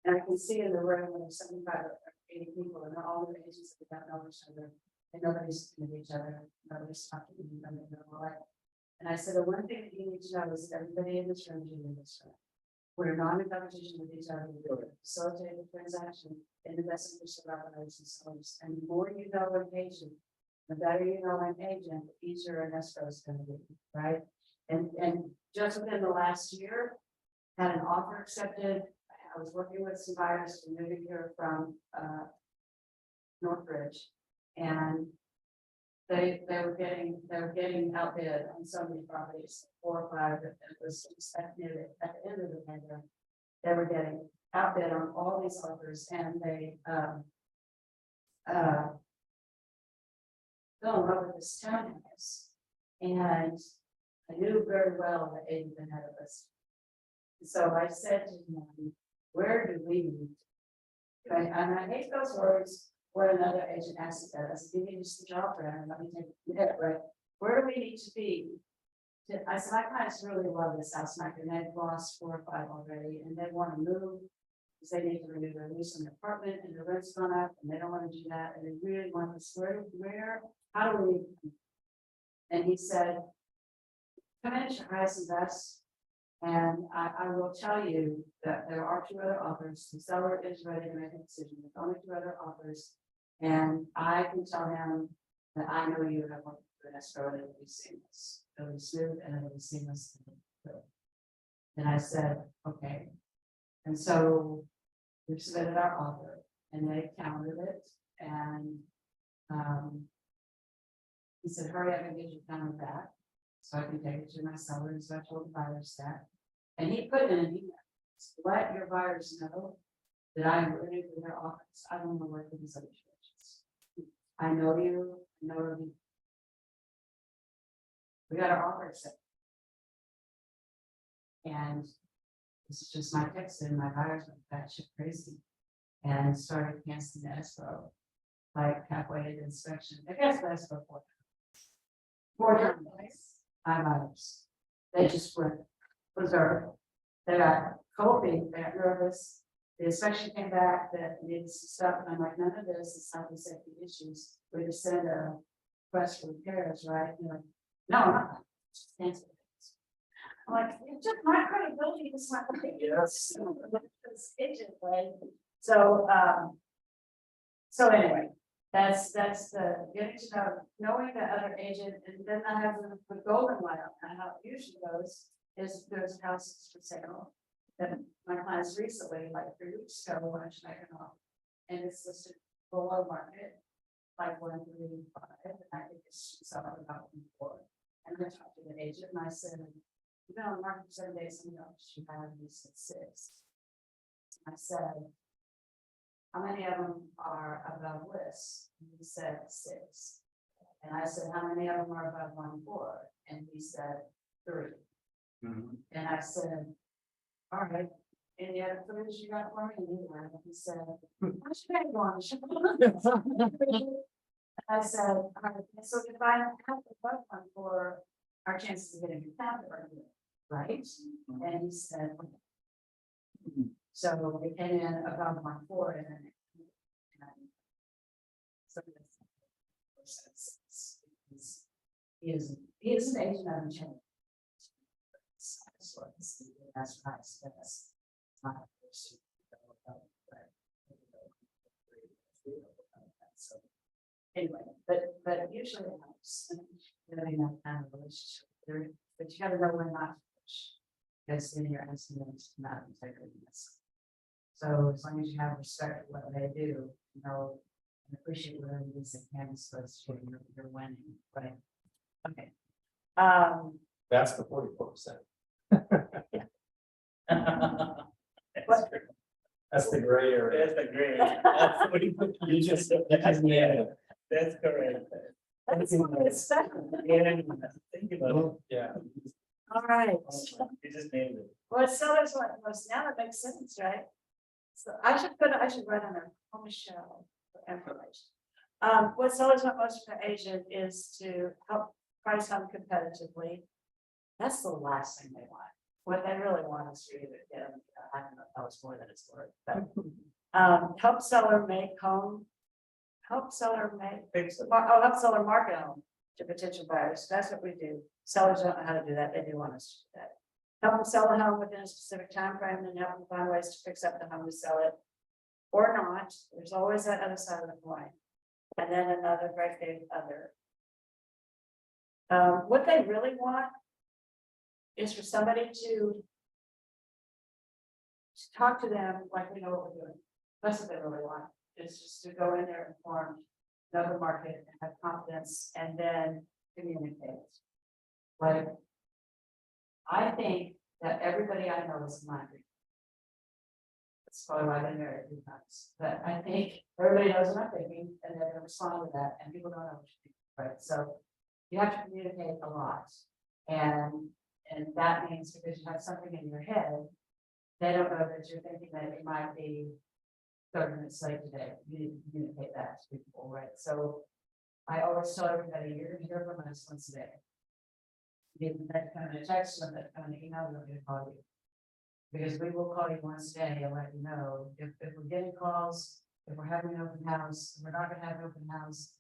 And I can see in the room, when there's 75 or 80 people, and they're all the agents that don't know each other, and nobody's looking at each other, nobody's talking to each other, and I said, the one thing that you need to know is everybody in this room is in this room. We're not in competition with each other, we're facilitating the transaction in the best interest of our owners and sellers. And the more you know an agent, the better you know an agent, the easier an escrow is gonna be, right? And just within the last year, had an offer accepted. I was working with some buyers who moving here from Northridge, and they were getting outbid on so many properties, 4 or 5. It was just at the end of the pandemic. They were getting outbid on all these offers, and they fell in love with this townhouse. And I knew very well that agent had a list. So I said to him, where do we meet? And I hate those words where another agent asks that. I said, give me just the job for him, let me take it, right? Where do we need to be? I said, I kind of really love this house, Mike, and they've lost 4 or 5 already, and they want to move. Because they need to renew their lease on the apartment, and the rent's gone up, and they don't want to do that, and they really want this, where, how do we? And he said, come in at your highest and best. And I will tell you that there are 2 other offers. The seller is ready to make a decision. There's only 2 other offers. And I can tell him that I know you have worked with an escrow and it'll be seamless. It'll be smooth and it'll be seamless. And I said, okay. And so we submitted our offer and they counted it. And he said, hurry up and get your counter back, so I can take it to my sellers. So I told the buyers that. And he put in an email, let your buyers know that I am ready for their offers. I don't want to work with these other churches. I know you, I know you. We got our offer accepted. And this is just my text, and my buyers went batshit crazy and started canceling the escrow like halfway to the inspection. I guess the escrow 4 times. 4 times. My buyers. They just went berserk. They got cold feet, they got nervous. The inspection came back that needs stuff, and I'm like, none of this is health and safety issues. We just send a request for repairs, right? You're like, no, I'm not. Just cancel it. I'm like, it's just my credibility is not like Yes. this agent, right? So anyway, that's the getting to know, knowing the other agent, and then I have the golden one, and how it usually goes is there's houses for sale. that my clients recently, like 3 weeks ago, wanted to make an offer. And it's listed below market, like 135, and I think it's something about 4. And I talked to the agent and I said, you know, the market for 7 days ago, she had these at 6. I said, how many of them are above list? And he said 6. And I said, how many of them are above 1.4? And he said 3. And I said, all right, any other clues you got for me? And he said, I should have one. I said, all right, so if I have above 1.4, our chances of getting a capital are good, right? And he said, so we came in above 1.4 and then. So he is an agent of the change. That's nice. That's not. So anyway, but usually it helps. Having that kind of relationship there, but you gotta know when not to push. Because then you're asking them to not integrity. So as long as you have respect for what they do, you know, and appreciate whatever it is they can, so it's you're winning, right? Okay. That's the 44%. That's the gray area. That's the great. That's what You just, yeah. That's correct. That's what it's special. Yeah, think about it. Yeah. All right. You just named it. Well, sellers want most, now that makes sense, right? So I should write on a Michelle for information. What sellers want most from their agent is to help price home competitively. That's the last thing they want. What they really want is for you to get them, I don't know if that was more than it's worth, but help seller make home. Help seller make, help seller market home to potential buyers. That's what we do. Sellers don't know how to do that. They do want us to do that. Help them sell a home within a specific time frame and help them find ways to fix up the home to sell it. Or not. There's always that other side of the coin. And then another great big other. What they really want is for somebody to talk to them like we know what we're doing. That's what they really want. It's just to go in there, informed, know the market, and have confidence, and then communicate. Like, I think that everybody I know is minded. That's probably why they married 3 times. But I think everybody knows what I'm thinking, and they're gonna respond to that, and people don't know what you think, right? So you have to communicate a lot. And that means because you have something in your head, they don't know that you're thinking that it might be 30 minutes late today. You need to communicate that to people, right? So I always tell everybody, you're gonna hear from us once a day. Either that kind of text or that kind of email, we're gonna call you. Because we will call you once a day and let you know if we're getting calls, if we're having an open house, if we're not gonna have an open house.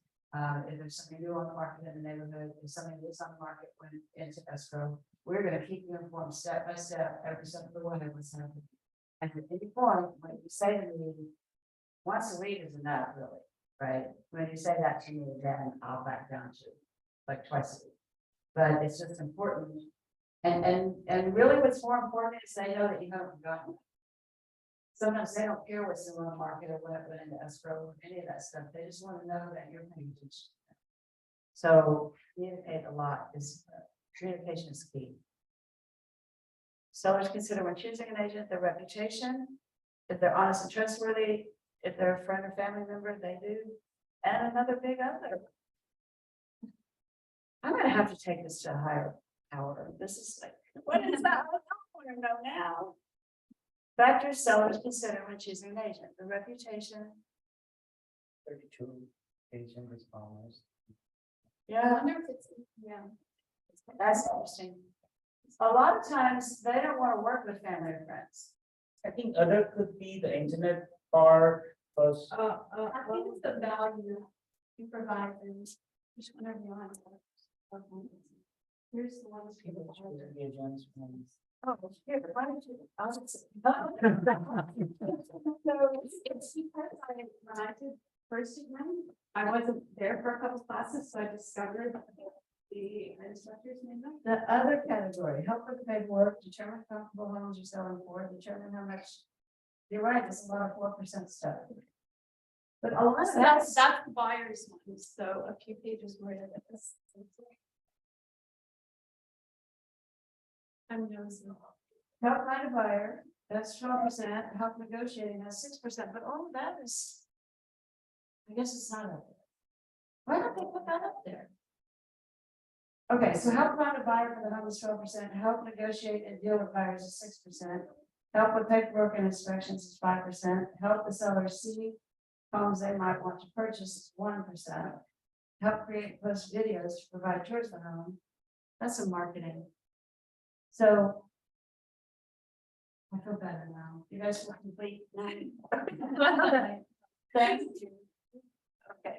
If there's something new on the market in the neighborhood, if something that's on the market went into escrow, we're gonna keep you informed step by step, every step of the way of what's happening. And at any point, when you say to me, once a week is enough, really, right? When you say that to me, then I'll back down to like twice a week. But it's just important. And really what's more important is they know that you haven't forgotten. Sometimes they don't care what's in the market or what went into escrow or any of that stuff. They just want to know that you're paying attention. So communicate a lot is communication is key. Sellers consider when choosing an agent their reputation, if they're honest and trustworthy, if they're a friend or family member, they do. And another big other. I'm gonna have to take this to a higher power. This is like, what is that? I don't want to know now. Factors sellers consider when choosing an agent, the reputation. 32 agent responders. I Yeah, wonder if it's, yeah. that's interesting. A lot of times they don't want to work with family or friends. I think other could be the internet part first. I think it's the value you provide and just whenever you want. Here's the ones. Agents from- Oh, here, why don't you? I'll just. So it's because when I did first degree, I wasn't there for a couple classes, so I discovered The instructors name them? The other category, help with the paperwork, determine comfortable homes you're selling for, determine how much. You're right, it's a lot of 4% stuff. But a lot of That's the buyer's one, so a few pages more than this. I'm nosing. help find a buyer, that's 12%, help negotiating, that's 6%, but all of that is. I guess it's not up there. Why don't they put that up there? Okay, so help find a buyer for the home is 12%, help negotiate and deal with buyers is 6%. Help with paperwork and inspections is 5%, help the seller see homes they might want to purchase is 1%. Help create and post videos to provide tours of the home, that's some marketing. So. I feel better now, you guys will complete 9. Thank you. Okay.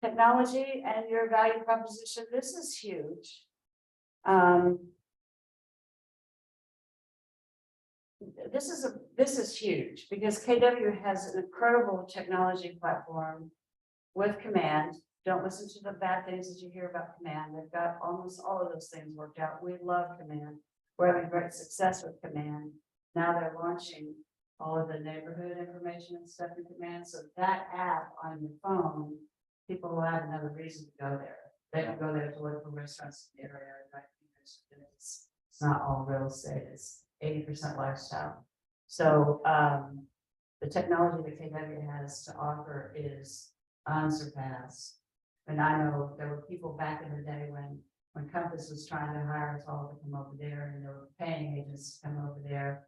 Technology and your value proposition, this is huge. This is huge because KW has an incredible technology platform with Command. Don't listen to the bad things that you hear about Command. They've got almost all of those things worked out. We love Command. We're having great success with Command. Now they're launching all of the neighborhood information and stuff in Command. So that app on your phone, people will have another reason to go there. They can go there to look for restaurants in the area. Right? It's not all real estate. It's 80% lifestyle. So the technology that KW has to offer is unsurpassed. And I know there were people back in the day when Compass was trying to hire us all to come over there, and they were paying agents to come over there.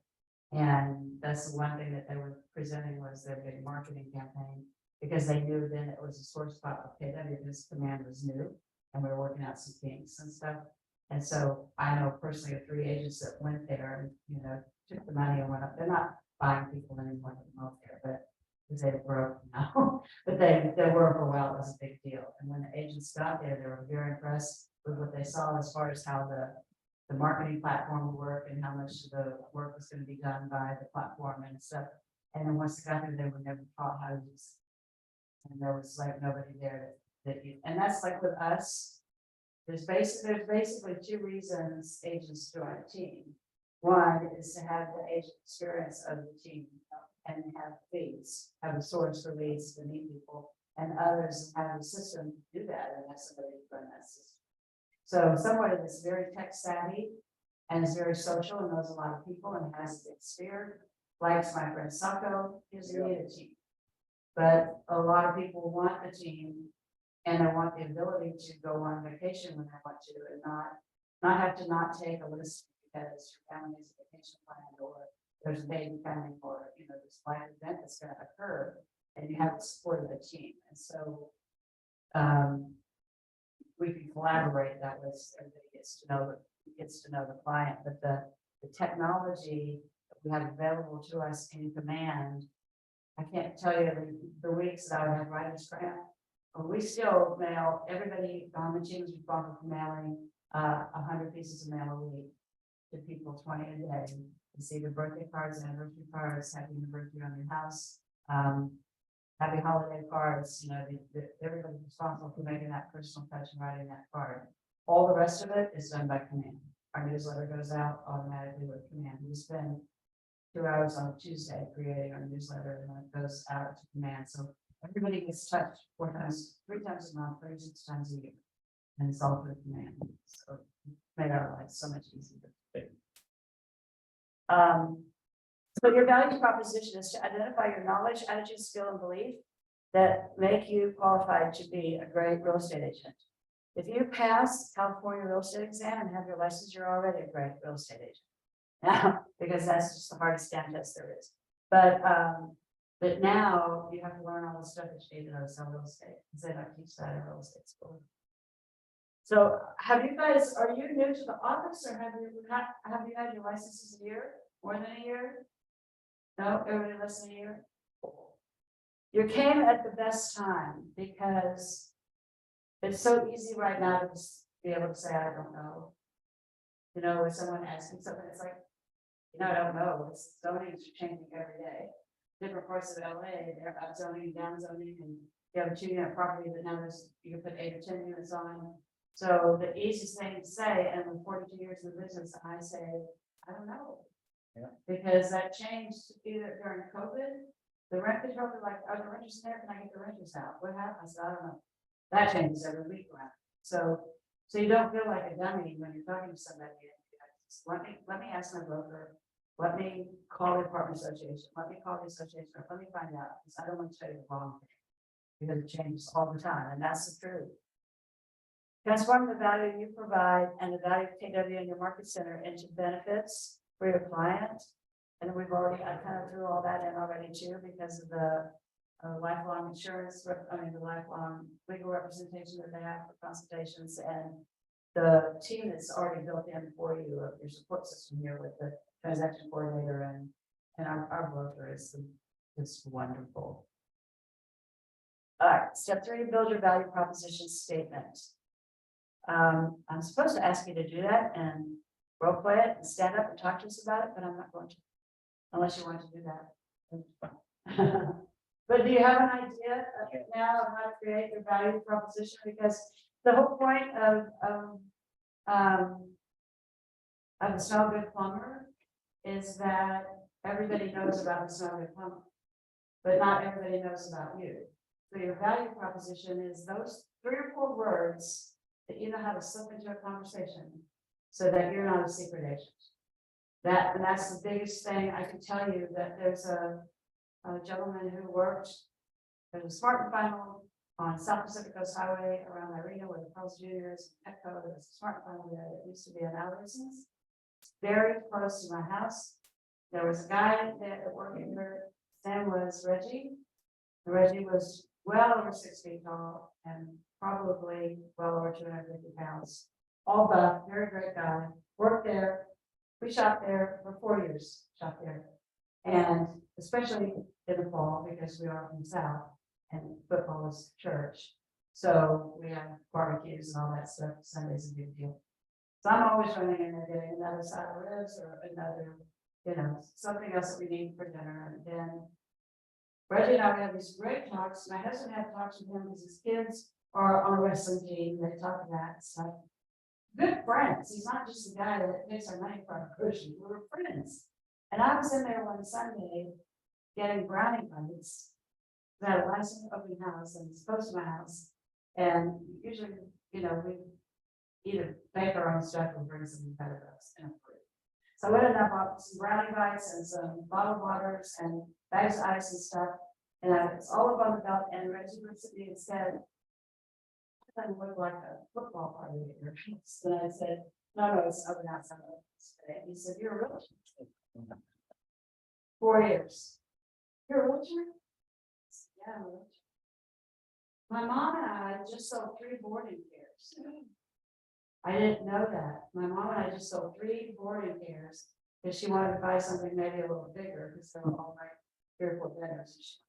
And that's the one thing that they were presenting was their big marketing campaign, because they knew then it was a sore spot for KW. This Command was new, and we were working out some kinks and stuff. And so I know personally of 3 agents that went there and, you know, took the money and went up. They're not buying people anymore to come over there, but because they broke now, but they were for a while. It was a big deal. And when the agents got there, they were very impressed with what they saw as far as how the marketing platform would work and how much of the work was going to be done by the platform and stuff. And then once they got there, they were never taught how to use it. And there was like nobody there and that's like with us. There's basically 2 reasons agents join a team. One is to have the agent experience of the team and have leads, have a source for leads to meet people, and others have a system to do that and have somebody to run that system. So somebody that's very tech savvy and is very social and knows a lot of people and has the experience, likes my friend Sacco, gives me a team. But a lot of people want a team and they want the ability to go on vacation when they want to and not have to not take a list because your family has a vacation plan or there's a baby coming or, you know, this life event that's going to occur and you have the support of the team. And so we can collaborate that way. Everybody gets to know the client, but the technology that we have available to us in Command, I can't tell you the weeks that I would have writers grant. We still mail everybody on the teams responsible for mailing 100 pieces of mail a week to people, 20 a day. It's either birthday cards, anniversary cards, happy anniversary on your house, happy holiday cards. You know, everybody's responsible for making that personal touch and writing that card. All the rest of it is done by Command. Our newsletter goes out automatically with Command. We spend 2 hours on Tuesday creating our newsletter, and then it goes out to Command. So everybody gets touched 3 times a month, 36 times a year, and it's all through Command. So it made our lives so much easier. So your value proposition is to identify your knowledge, attitude, skill, and belief that make you qualified to be a great real estate agent. If you pass California real estate exam and have your license, you're already a great real estate agent. Now, because that's just the hardest stamp test there is. But now you have to learn all the stuff that you need to know to sell real estate, because they don't teach that in real estate school. So are you new to the office, or have you had your licenses a year, more than a year? No, everybody less than a year. You came at the best time because it's so easy right now to just be able to say, I don't know. You know, when someone asks me something, it's like, you know, I don't know. It's zoning is changing every day. Different parts of LA, they're up zoning, down zoning, and you have a 2-unit property that now there's, you can put 8 or 10 units on. So the easiest thing to say, and with 42 years in the business, I say, I don't know. Yeah. Because that changed either during COVID, the rent control, were like, are the renters there? Can I get the renters out? What happened? I said, I don't know. That changes every week around. So you don't feel like a dummy when you're talking to somebody. Let me ask my broker. Let me call the apartment association. Let me call the association. Or let me find out, because I don't want to tell you the wrong thing. Because it changes all the time, and that's the truth. Transform the value you provide and the value of KW in your market center into benefits for your client. And we've already, I kind of threw all that in already too, because of the lifelong insurance, the lifelong legal representation that they have for consultations, and the team that's already built in for you of your support system here with the transaction coordinator and our broker is wonderful. All right, step 3, build your value proposition statement. I'm supposed to ask you to do that and role play it and stand up and talk to us about it, but I'm not going to, unless you want to do that. But do you have an idea now of how to create your value proposition? Because the whole point of the Smell Good Plumber is that everybody knows about the Smell Good Plumber, but not everybody knows about you. So your value proposition is those 3 or 4 words that you know how to slip into a conversation so that you're not a secret agent. And that's the biggest thing. I can tell you that there's a gentleman who worked at a Smart and Final on South Pacific Coast Highway around Irina where the Pearls Juniors, Petco, there's a Smart and Final there that used to be an Albertsons. It's very close to my house. There was a guy that working there. His name was Reggie. Reggie was well over 6 feet tall and probably well over 250 pounds. All buff, very great guy. Worked there. We shot there for 4 years. Shot there, and especially in the fall because we are from the South and football is church. So we have barbecues and all that stuff. Sunday's a big deal. So I'm always running in there getting another side of ribs or another, something else that we need for dinner. And then Reggie and I have these great talks. My husband had talks with him because his kids are on a wrestling team. They talk to that stuff. Good friends. He's not just the guy that takes our money for our cushion. We were friends. And I was in there one Sunday getting brownie bites. We had a nice open house and it's close to my house. And usually, we either make our own stuff or bring some kind of us and fruit. So I went and I bought some brownie bites and some bottled waters and bags of ice and stuff. And it's all up on the belt. And Reggie looked at me and said, "It doesn't look like a football party at your house." And I said, no, it's open outside. And he said, "You're a realtor." 4 years. You're a realtor? I said, "Yeah, I'm a realtor." My mom and I just sold 3 boarding cares. I didn't know that. My mom and I just sold 3 boarding cares because she wanted to buy something maybe a little bigger because they were all like 3 or 4 bedrooms.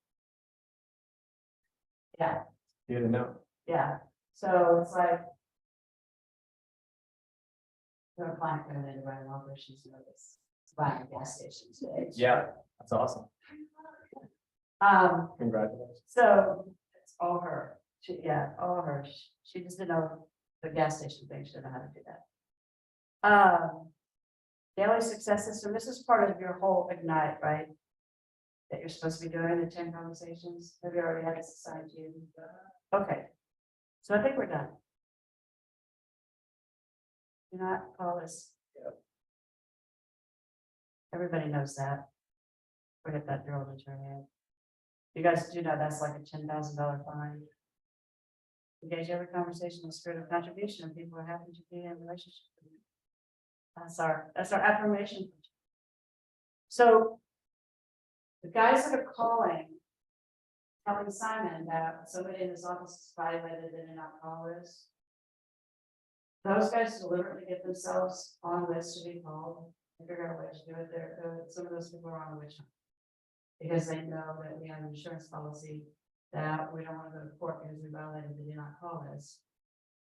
Yeah, You didn't know. yeah. So it's like, no client coming in to write an offer, she's nervous. Buying a gas station today. Yeah, that's awesome. Congratulations. So it's all her. All her. She just didn't know the gas station thing. She didn't know how to do that. Daily success system. This is part of your whole Ignite, right? That you're supposed to be doing the 10 conversations. Have you already had this assigned to you? Okay. So I think we're done. Do not call us. Everybody knows that. Forget that drill to turn in. You guys do know that's like a $10,000 fine. Engage every conversation in spirit of contribution, and people are happy to be in a relationship with you. That's our affirmation. So the guys that are calling, telling Simon that somebody in his office is violated in an alcohol list, those guys deliberately get themselves on the list to be called. Figure out a way to do it there. Some of those people are on the witch hunt because they know that we have an insurance policy that we don't want to go to court because we violated the do not call list.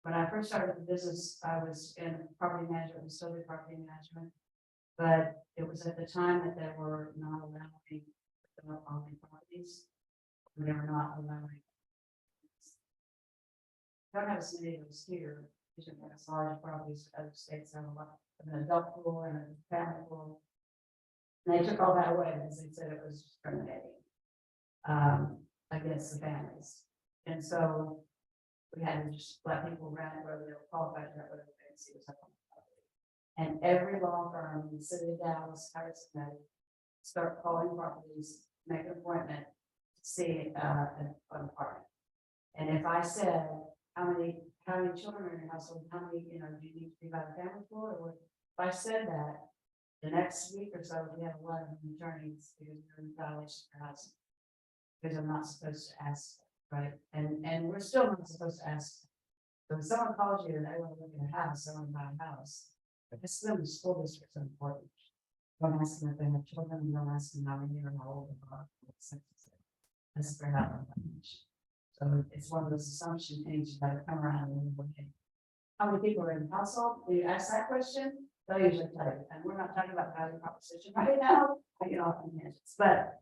When I first started the business, I was in property management, we still do property management, but it was at the time that they were not allowing on properties. They were not allowing don't have as many of those here, because you have large properties, other states have a lot of an adult pool and a family pool. And they took all that away, because they said it was discriminating against the families. And so we had to just let people rent whether they were qualified or whether they could see what's up on the property. And every law firm in the city of Dallas, Harrison, start calling properties, make an appointment to see an apartment. And if I said, how many children are in your household, how many, do you need to be by the family pool, or what? If I said that, the next week or so, we have a lot of attorneys because we're in violation of housing. Because I'm not supposed to ask, right? And we're still not supposed to ask. So if someone calls you and they want to look at a house, they want to buy a house, it's them, the school district's important. Don't ask them if they have children, and don't ask them how many or how old they are. That's for how much. So it's one of those assumption things you gotta come around and look at. How many people are in the household? When you ask that question, they'll usually tell you, and we're not talking about value proposition right now, but,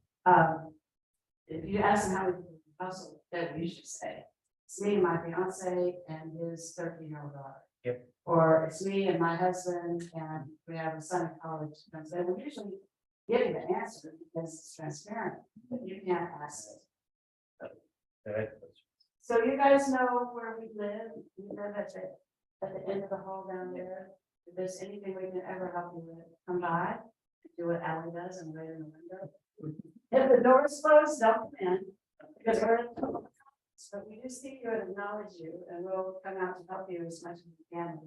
if you ask them how many people in the household, they usually say, it's me and my fiance and his 13-year-old daughter. Yep. Or it's me and my husband and we have a son in college, and they will usually give you the answer because it's transparent, but you can't ask it. Right. So you guys know where we live, we live at the end of the hall down there. If there's anything we can ever help you with, come by, do what Ally does and wait in the window. If the door is closed, don't come in, because we're. So we just see you and acknowledge you, and we'll come out to help you as much as we can.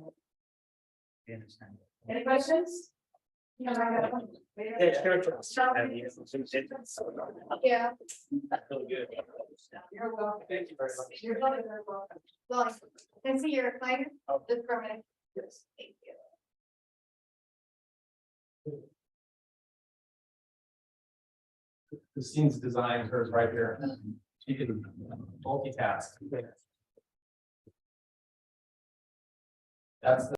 We understand. Any questions? Yeah. Yeah. Really good. You're welcome. Thank you very much. You're very, very welcome. Well, I see your claim, Oh. just permanent. Yes. Thank you. Christine's designed hers right here. She can multitask. That's the